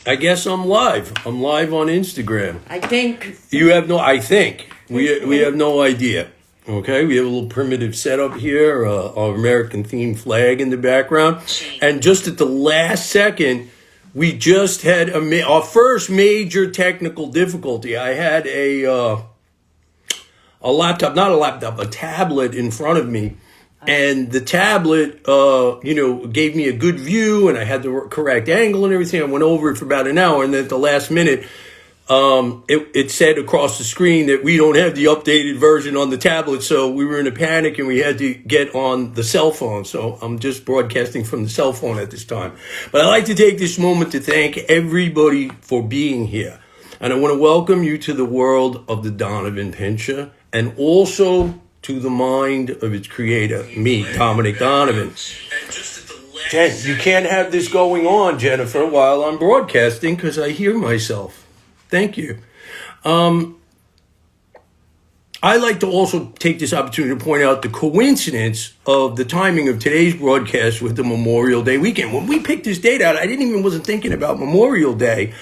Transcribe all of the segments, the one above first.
I guess I'm live. I'm live on Instagram. I think. I think. We have no idea. Okay, we have a little primitive setup here, our American themed flag in the background. And just at the last second, we just had our first major technical difficulty. I had a laptop, not a laptop, a tablet in front of me. And the tablet, gave me a good view, and I had the correct angle and everything. I went over it for about an hour, and then at the last minute, it said across the screen that we don't have the updated version on the tablet. So we were in a panic, and we had to get on the cell phone. So I'm just broadcasting from the cell phone at this time. But I'd like to take this moment to thank everybody for being here. And I want to welcome you to the world of the Donovan Pincher, and also to the mind of its creator, me, Dominic Donovan. Jen, you can't have this going on, Jennifer, while I'm broadcasting because I hear myself. Thank you. I like to also take this opportunity to point out the coincidence of the timing of today's broadcast with the Memorial Day weekend. When we picked this date out, I wasn't thinking about Memorial Day.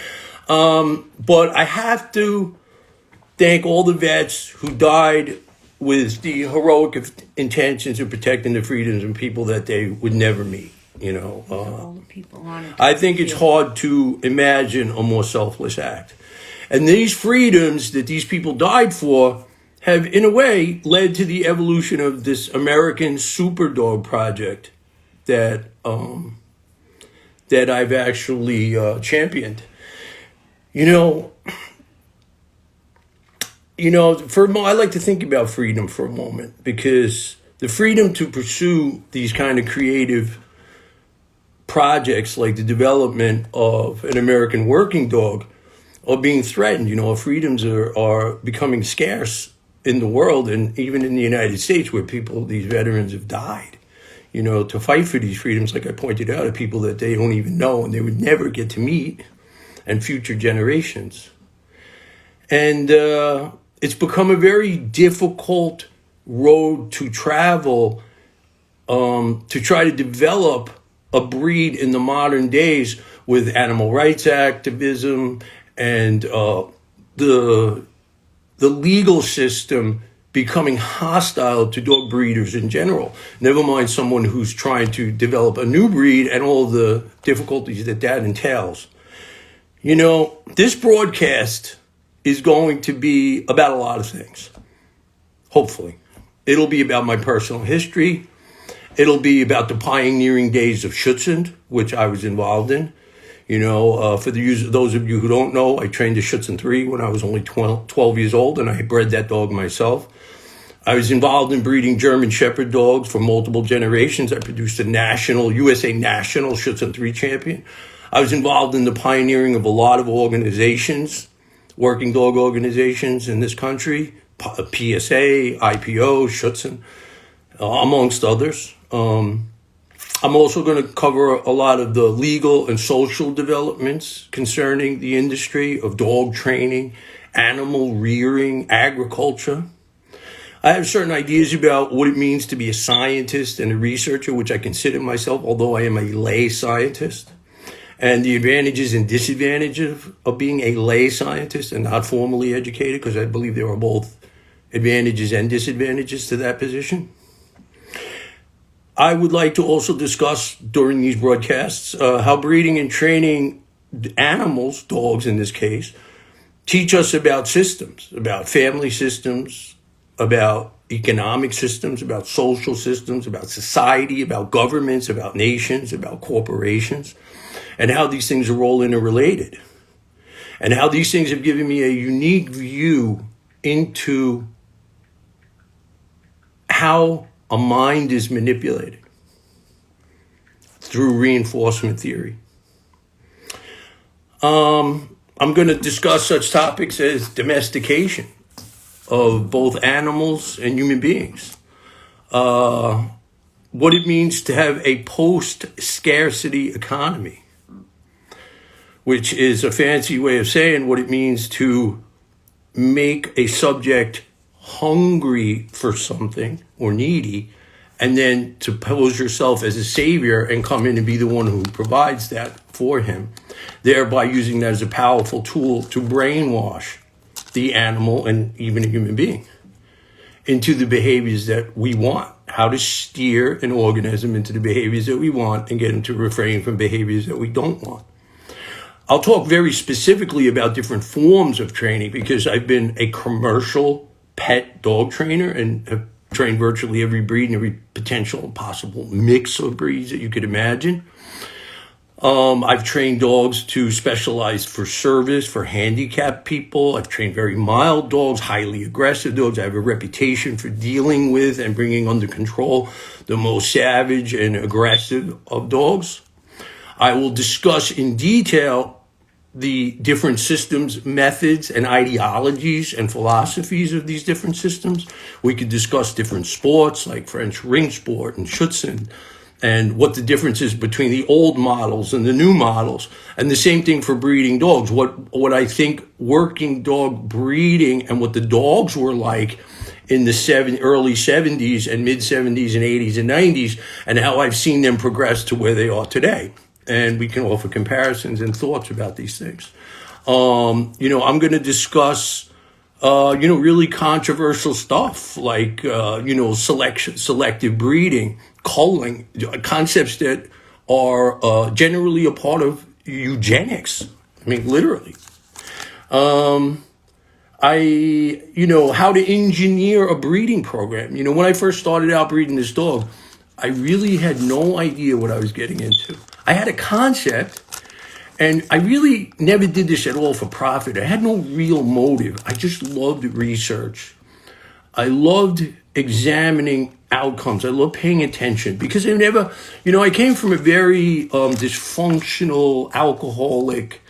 But I have to thank all the vets who died with the heroic intentions of protecting the freedoms and people that they would never meet. I think it's hard to imagine a more selfless act. And these freedoms that these people died for have, in a way, led to the evolution of this American Superdog project that I've actually championed. I like to think about freedom for a moment, because the freedom to pursue these kind of creative projects like the development of an American working dog are being threatened. Our freedoms are becoming scarce in the world, and even in the United States, where these veterans have died, to fight for these freedoms, like I pointed out, are people that they don't even know and they would never get to meet, and future generations. And it's become a very difficult road to travel to try to develop a breed in the modern days with animal rights activism and the legal system becoming hostile to dog breeders in general. Never mind someone who's trying to develop a new breed and all the difficulties that entails. This broadcast is going to be about a lot of things. Hopefully. It'll be about my personal history. It'll be about the pioneering days of Schutzhund, which I was involved in. For those of you who don't know, I trained a Schutzhund 3 when I was only 12 years old, and I bred that dog myself. I was involved in breeding German Shepherd dogs for multiple generations. I produced a USA National Schutzhund 3 champion. I was involved in the pioneering of a lot of organizations, working dog organizations in this country, PSA, IPO, Schutzhund, amongst others. I'm also going to cover a lot of the legal and social developments concerning the industry of dog training, animal rearing, agriculture. I have certain ideas about what it means to be a scientist and a researcher, which I consider myself, although I am a lay scientist, and the advantages and disadvantages of being a lay scientist and not formally educated, because I believe there are both advantages and disadvantages to that position. I would like to also discuss during these broadcasts how breeding and training animals, dogs in this case, teach us about systems, about family systems, about economic systems, about social systems, about society, about governments, about nations, about corporations, and how these things are all interrelated, and how these things have given me a unique view into how a mind is manipulated through reinforcement theory. I'm going to discuss such topics as domestication of both animals and human beings, what it means to have a post-scarcity economy, which is a fancy way of saying what it means to make a subject hungry for something or needy, and then to pose yourself as a savior and come in and be the one who provides that for him. thereby using that as a powerful tool to brainwash the animal and even a human being into the behaviors that we want, how to steer an organism into the behaviors that we want and get them to refrain from behaviors that we don't want. I'll talk very specifically about different forms of training because I've been a commercial pet dog trainer and have trained virtually every breed and every potential and possible mix of breeds that you could imagine. I've trained dogs to specialize for service, for handicapped people. I've trained very mild dogs, highly aggressive dogs. I have a reputation for dealing with and bringing under control the most savage and aggressive of dogs. I will discuss in detail the different systems, methods, and ideologies and philosophies of these different systems. We could discuss different sports like French ring sport and Schutzhund, and what the difference is between the old models and the new models. And the same thing for breeding dogs. What I think working dog breeding and what the dogs were like in the early 70s and mid 70s and 80s and 90s, and how I've seen them progress to where they are today. And we can offer comparisons and thoughts about these things. I'm going to discuss, really controversial stuff like, selective breeding, culling, concepts that are generally a part of eugenics. I mean, literally. How to engineer a breeding program. When I first started out breeding this dog, I really had no idea what I was getting into. I had a concept, and I really never did this at all for profit. I had no real motive. I just loved research. I loved examining outcomes. I loved paying attention because I came from a very dysfunctional, alcoholic,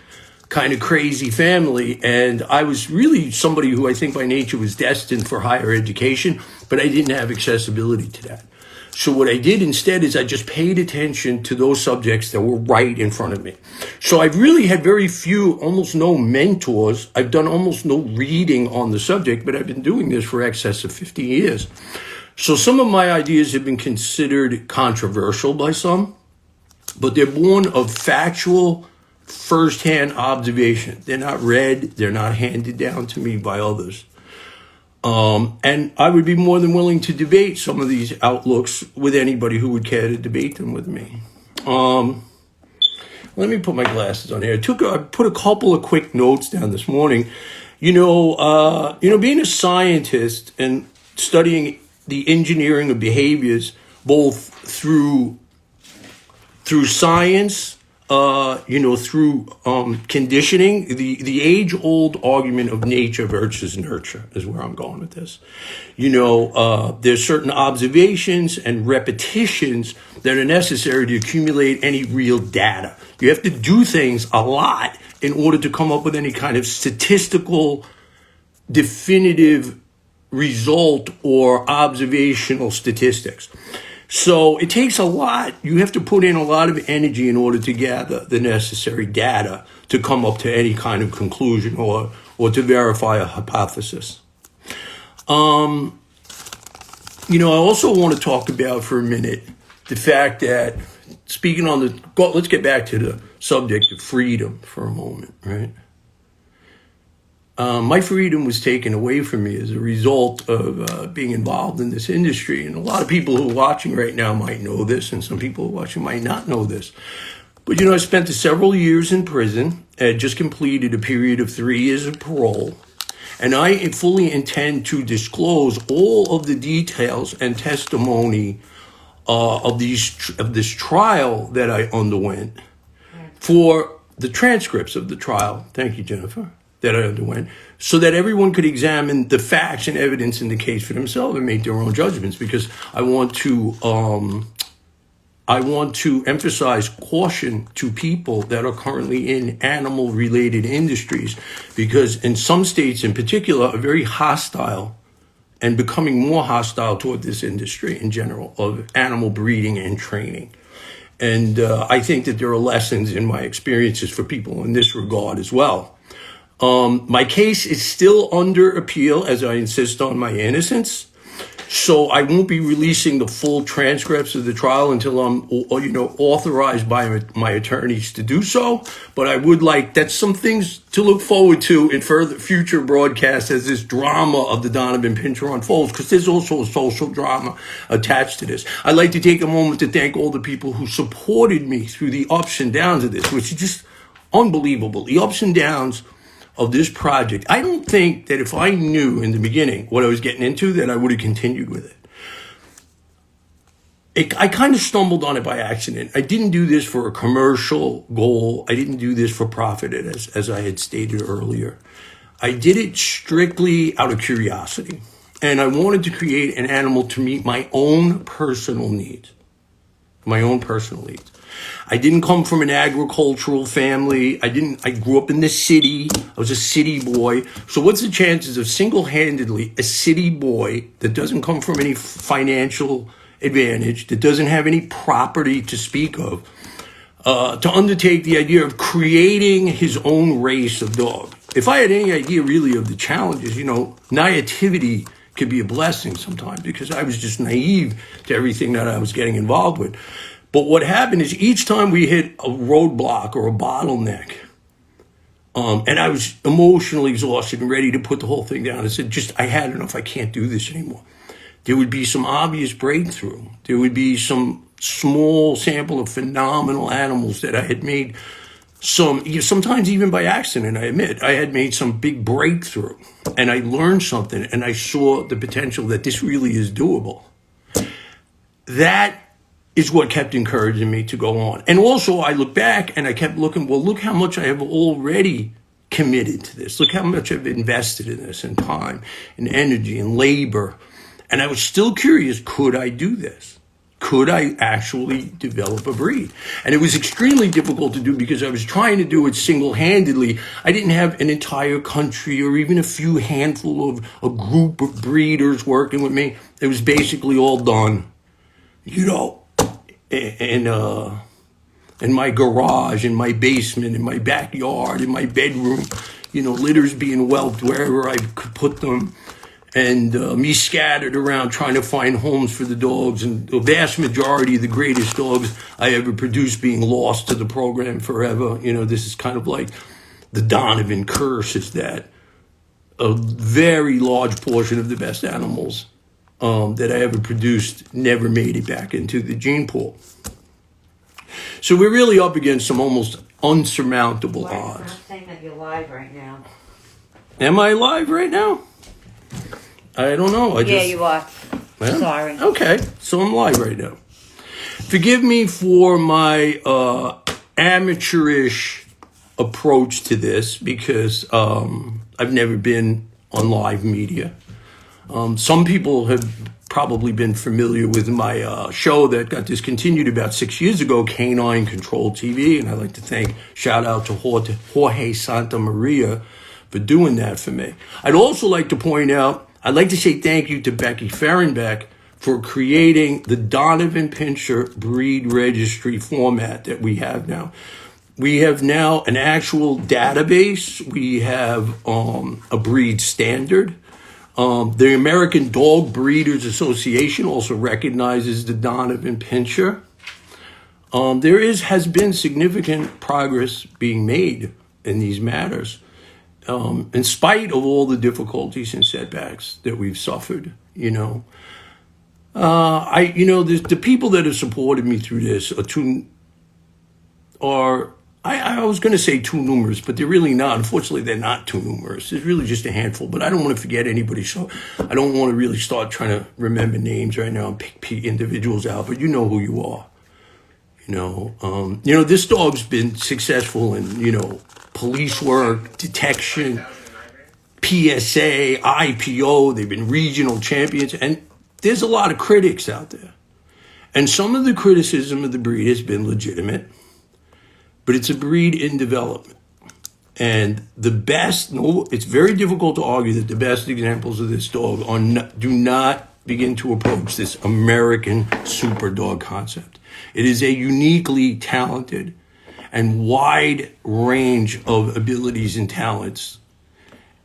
kind of crazy family. And I was really somebody who I think by nature was destined for higher education, but I didn't have accessibility to that. So what I did instead is I just paid attention to those subjects that were right in front of me. So I've really had very few, almost no mentors. I've done almost no reading on the subject, but I've been doing this for excess of 50 years. So some of my ideas have been considered controversial by some, but they're born of factual, firsthand observation. They're not read. They're not handed down to me by others. And I would be more than willing to debate some of these outlooks with anybody who would care to debate them with me. Let me put my glasses on here. I put a couple of quick notes down this morning. Being a scientist and studying the engineering of behaviors, both through science, through conditioning, the age-old argument of nature versus nurture is where I'm going with this. There's certain observations and repetitions that are necessary to accumulate any real data. You have to do things a lot in order to come up with any kind of statistical, definitive result or observational statistics. So it takes a lot. You have to put in a lot of energy in order to gather the necessary data to come up to any kind of conclusion or to verify a hypothesis. I also want to talk about for a minute the fact that let's get back to the subject of freedom for a moment, right? My freedom was taken away from me as a result of being involved in this industry. And a lot of people who are watching right now might know this, and some people who are watching might not know this. But, I spent several years in prison. I had just completed a period of 3 years of parole. And I fully intend to disclose all of the details and testimony of this trial that I underwent for the transcripts of the trial. Thank you, Jennifer. That I underwent, so that everyone could examine the facts and evidence in the case for themselves and make their own judgments. Because I want to emphasize caution to people that are currently in animal-related industries, because in some states in particular are very hostile and becoming more hostile toward this industry in general of animal breeding and training. And I think that there are lessons in my experiences for people in this regard as well. My case is still under appeal as I insist on my innocence. So I won't be releasing the full transcripts of the trial until I'm, authorized by my attorneys to do so. But I would like, that's some things to look forward to in future broadcasts as this drama of the Donovan Pinscher unfolds, because there's also a social drama attached to this. I'd like to take a moment to thank all the people who supported me through the ups and downs of this, which is just unbelievable. The ups and downs of this project. I don't think that if I knew in the beginning what I was getting into, that I would have continued with it. I kind of stumbled on it by accident. I didn't do this for a commercial goal. I didn't do this for profit, as I had stated earlier. I did it strictly out of curiosity. And I wanted to create an animal to meet my own personal needs. I didn't come from an agricultural family. I grew up in the city. I was a city boy. So what's the chances of single-handedly a city boy that doesn't come from any financial advantage, that doesn't have any property to speak of, to undertake the idea of creating his own race of dog? If I had any idea really of the challenges, naivety could be a blessing sometimes, because I was just naive to everything that I was getting involved with. But what happened is each time we hit a roadblock or a bottleneck, and I was emotionally exhausted and ready to put the whole thing down, I said, I had enough. I can't do this anymore. There would be some obvious breakthrough. There would be some small sample of phenomenal animals that I had made, sometimes even by accident, I admit. I had made some big breakthrough, and I learned something, and I saw the potential that this really is doable. That is what kept encouraging me to go on. And also I look back and I kept looking, well, look how much I have already committed to this. Look how much I've invested in this, in time, in energy, in labor. And I was still curious, could I do this? Could I actually develop a breed? And it was extremely difficult to do because I was trying to do it single-handedly. I didn't have an entire country or even a few handful of a group of breeders working with me. It was basically all done, in my garage, in my basement, in my backyard, in my bedroom, litters being whelped wherever I could put them, and me scattered around trying to find homes for the dogs, and the vast majority of the greatest dogs I ever produced being lost to the program forever. This is kind of like the Donovan curse, is that a very large portion of the best animals that I ever produced never made it back into the gene pool. So we're really up against some almost unsurmountable odds. I'm saying that you're live right now. Am I live right now? I don't know. You are. Well, sorry. Okay, so I'm live right now. Forgive me for my amateurish approach to this, because I've never been on live media. Some people have probably been familiar with my show that got discontinued about 6 years ago, Canine Control TV, and I'd like to shout out to Jorge Santa Maria for doing that for me. I'd also like to point out, I'd like to say thank you to Becky Ferenbeck for creating the Donovan Pinscher breed registry format that we have now. We have now an actual database. We have a breed standard. The American Dog Breeders Association also recognizes the Donovan Pinscher. Has been significant progress being made in these matters, in spite of all the difficulties and setbacks that we've suffered. The people that have supported me through this I was going to say too numerous, but they're really not. Unfortunately, they're not too numerous. There's really just a handful, but I don't want to forget anybody, so I don't want to really start trying to remember names right now and pick individuals out, but you know who you are. This dog's been successful in, police work, detection, PSA, IPO. They've been regional champions, and there's a lot of critics out there. And some of the criticism of the breed has been legitimate, but it's a breed in development. And it's very difficult to argue that the best examples of this dog do not begin to approach this American super dog concept. It is a uniquely talented and wide range of abilities and talents.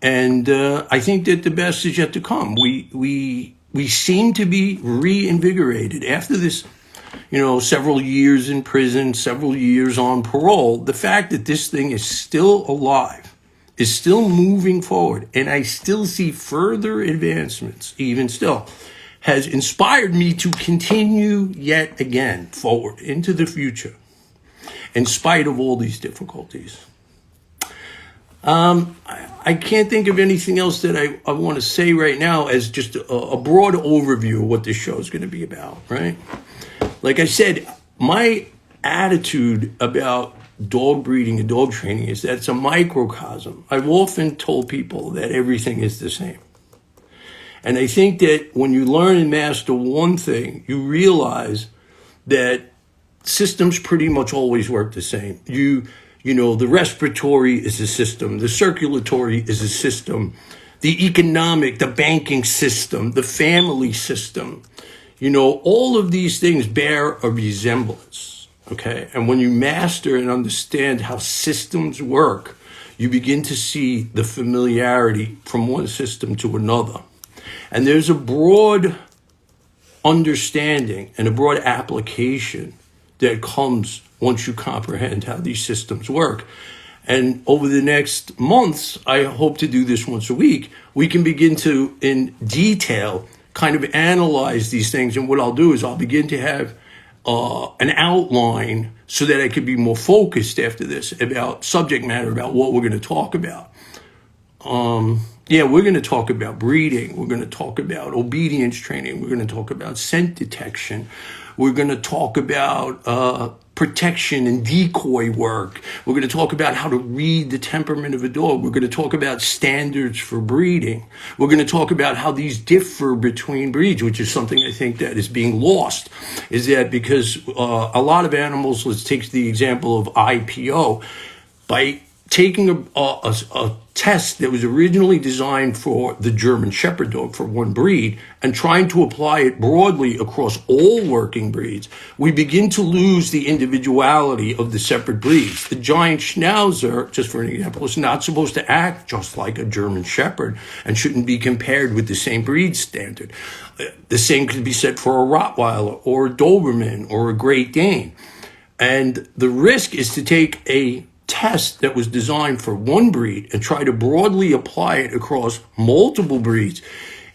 And I think that the best is yet to come. We we seem to be reinvigorated after this, several years in prison, several years on parole. The fact that this thing is still alive, is still moving forward, and I still see further advancements, even still, has inspired me to continue yet again forward into the future, in spite of all these difficulties. I can't think of anything else that I want to say right now as just a broad overview of what this show is going to be about, right? Like I said, my attitude about dog breeding and dog training is that it's a microcosm. I've often told people that everything is the same. And I think that when you learn and master one thing, you realize that systems pretty much always work the same. The respiratory is a system, the circulatory is a system, the economic, the banking system, the family system, all of these things bear a resemblance, okay? And when you master and understand how systems work, you begin to see the familiarity from one system to another. And there's a broad understanding and a broad application that comes once you comprehend how these systems work. And over the next months, I hope to do this once a week, we can begin to, in detail, kind of analyze these things. And what I'll do is I'll begin to have an outline so that I could be more focused after this about subject matter, about what we're going to talk about. We're going to talk about breeding. We're going to talk about obedience training. We're going to talk about scent detection. We're going to talk about protection and decoy work. We're going to talk about how to read the temperament of a dog. We're going to talk about standards for breeding. We're going to talk about how these differ between breeds, which is something I think that is being lost, is that because a lot of animals, let's take the example of IPO, by taking a test that was originally designed for the German Shepherd dog, for one breed, and trying to apply it broadly across all working breeds, we begin to lose the individuality of the separate breeds. The giant Schnauzer, just for an example, is not supposed to act just like a German Shepherd and shouldn't be compared with the same breed standard. The same could be said for a Rottweiler or a Doberman or a Great Dane. And the risk is to take a test that was designed for one breed and try to broadly apply it across multiple breeds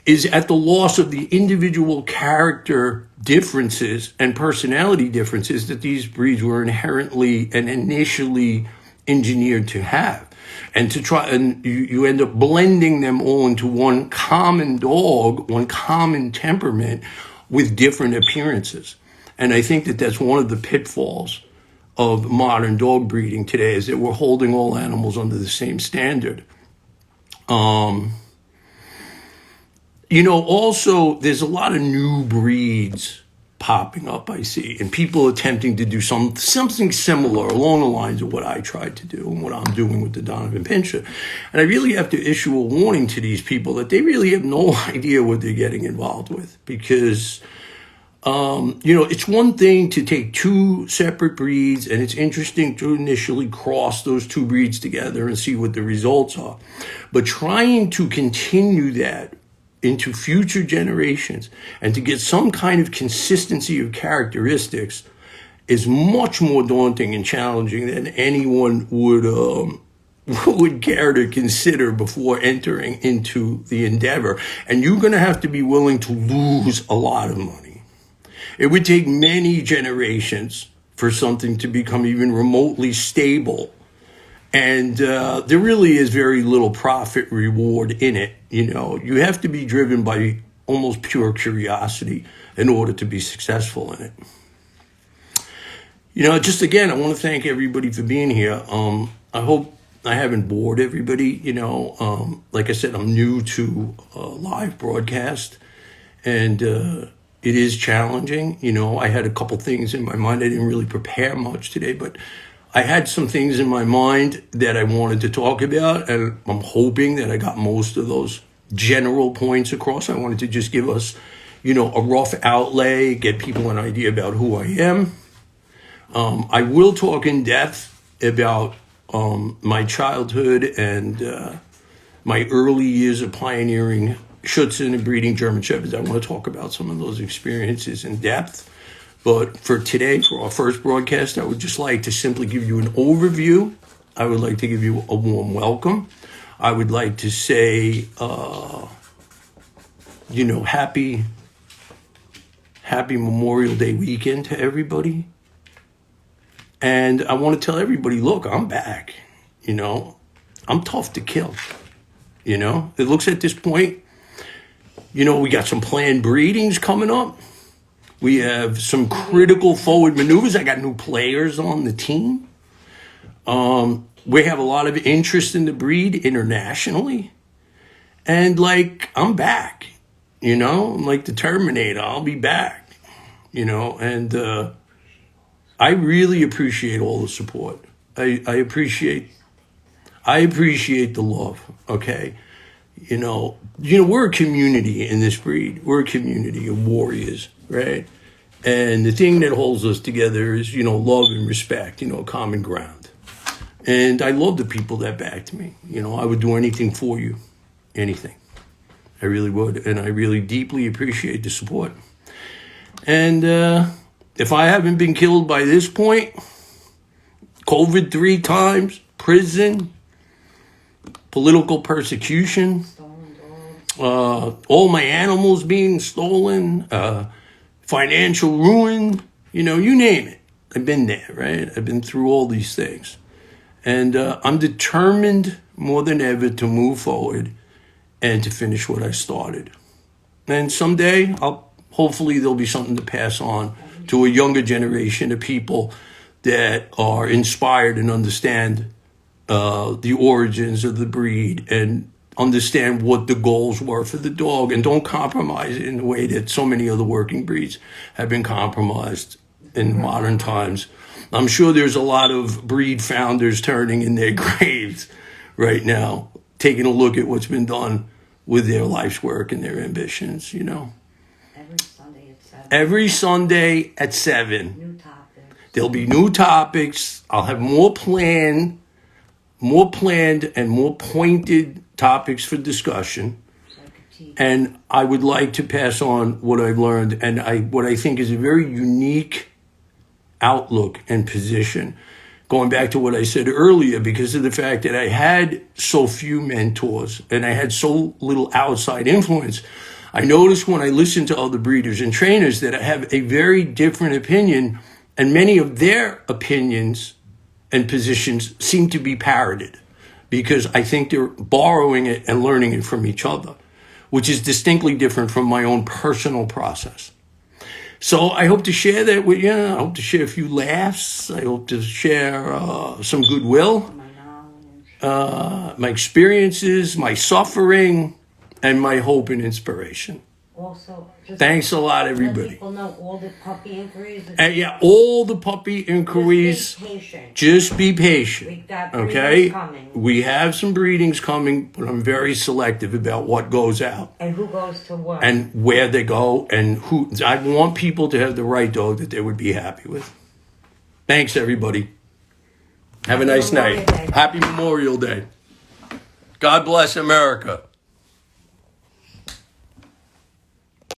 is at the loss of the individual character differences and personality differences that these breeds were inherently and initially engineered to have. And you end up blending them all into one common dog, one common temperament with different appearances. And I think that that's one of the pitfalls of modern dog breeding today, is that we're holding all animals under the same standard. Also, there's a lot of new breeds popping up, I see, and people attempting to do something similar along the lines of what I tried to do and what I'm doing with the Donovan Pinscher. And I really have to issue a warning to these people that they really have no idea what they're getting involved with, because it's one thing to take two separate breeds, and it's interesting to initially cross those two breeds together and see what the results are. But trying to continue that into future generations and to get some kind of consistency of characteristics is much more daunting and challenging than anyone would care to consider before entering into the endeavor. And you're going to have to be willing to lose a lot of money. It would take many generations for something to become even remotely stable. And there really is very little profit reward in it. You have to be driven by almost pure curiosity in order to be successful in it. Just again, I want to thank everybody for being here. I hope I haven't bored everybody. Like I said, I'm new to live broadcast, and it is challenging. I had a couple things in my mind. I didn't really prepare much today, but I had some things in my mind that I wanted to talk about, and I'm hoping that I got most of those general points across. I wanted to just give us, a rough outlay, get people an idea about who I am. I will talk in depth about my childhood and my early years of pioneering Schutzhund and breeding German Shepherds. I want to talk about some of those experiences in depth. But for today, for our first broadcast, I would just like to simply give you an overview. I would like to give you a warm welcome. I would like to say, happy Memorial Day weekend to everybody. And I want to tell everybody, look, I'm back. I'm tough to kill. It looks at this point, we got some planned breedings coming up. We have some critical forward maneuvers. I got new players on the team. We have a lot of interest in the breed internationally. And I'm back, I'm like the Terminator. I'll be back, and I really appreciate all the support. I appreciate the love. Okay. We're a community in this breed. We're a community of warriors, right? And the thing that holds us together is, love and respect, common ground. And I love the people that backed me. I would do anything for you, anything. I really would. And I really deeply appreciate the support. And if I haven't been killed by this point, COVID 3 times, prison, political persecution, all my animals being stolen, financial ruin, you name it. I've been there, right? I've been through all these things. And I'm determined more than ever to move forward and to finish what I started. And someday, hopefully there'll be something to pass on to a younger generation of people that are inspired and understand the origins of the breed and understand what the goals were for the dog and don't compromise it in the way that so many other working breeds have been compromised in modern times. I'm sure there's a lot of breed founders turning in their graves right now, taking a look at what's been done with their life's work and their ambitions, Every Sunday at 7. New topics. There'll be new topics. I'll have more planned and more pointed topics for discussion. And I would like to pass on what I've learned and what I think is a very unique outlook and position. Going back to what I said earlier, because of the fact that I had so few mentors and I had so little outside influence, I noticed when I listen to other breeders and trainers that I have a very different opinion, and many of their opinions and positions seem to be parroted because I think they're borrowing it and learning it from each other, which is distinctly different from my own personal process. So I hope to share that with you. I hope to share a few laughs. I hope to share some goodwill, my experiences, my suffering, and my hope and inspiration. Also, thanks a lot, let everybody. people know all the puppy inquiries. All the puppy inquiries. Just be patient. Just be patient. We've got Okay? breedings coming. We have some breedings coming, but I'm very selective about what goes out And who goes to work. and where they go and who. I want people to have the right dog that they would be happy with. Thanks, everybody. Have a nice Memorial night. Day. Happy Memorial Day. God bless America.